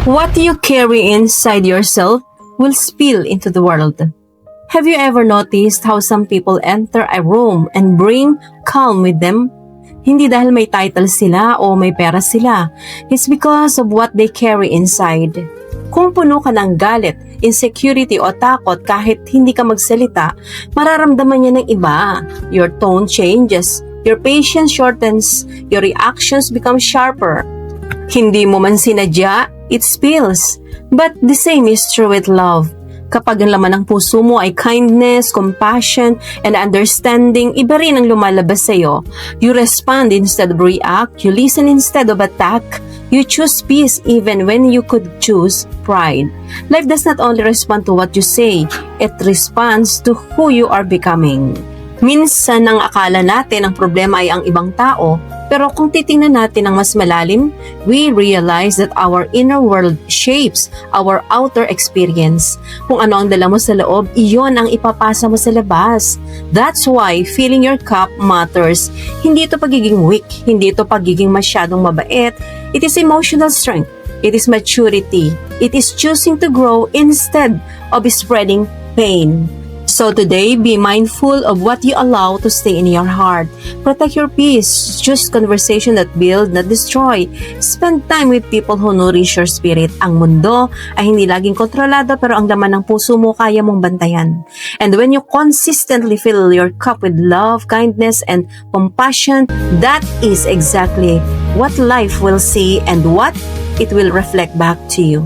What you carry inside yourself will spill into the world. Have you ever noticed how some people enter a room and bring calm with them? Hindi dahil may title sila o may pera sila. It's because of what they carry inside. Kung puno ka ng galit, insecurity o takot kahit hindi ka magsalita, mararamdaman niya ng iba. Your tone changes, your patience shortens, your reactions become sharper. Hindi mo man sinadya, it spills. But the same is true with love. Kapag ang laman ng puso mo ay kindness, compassion, and understanding, iba rin ang lumalabas sa'yo. You respond instead of react, you listen instead of attack, you choose peace even when you could choose pride. Life does not only respond to what you say, it responds to who you are becoming. Minsan ang akala natin ang problema ay ang ibang tao, pero kung titingnan natin ang mas malalim, we realize that our inner world shapes our outer experience. Kung ano ang dala mo sa loob, iyon ang ipapasa mo sa labas. That's why filling your cup matters. Hindi ito pagiging weak, hindi ito pagiging masyadong mabait. It is emotional strength. It is maturity. It is choosing to grow instead of spreading pain. So today, be mindful of what you allow to stay in your heart. Protect your peace. Choose conversation that build, not destroy. Spend time with people who nourish your spirit. Ang mundo ay hindi laging kontrolado pero ang laman ng puso mo kaya mong bantayan. And when you consistently fill your cup with love, kindness, and compassion, that is exactly what life will see and what it will reflect back to you.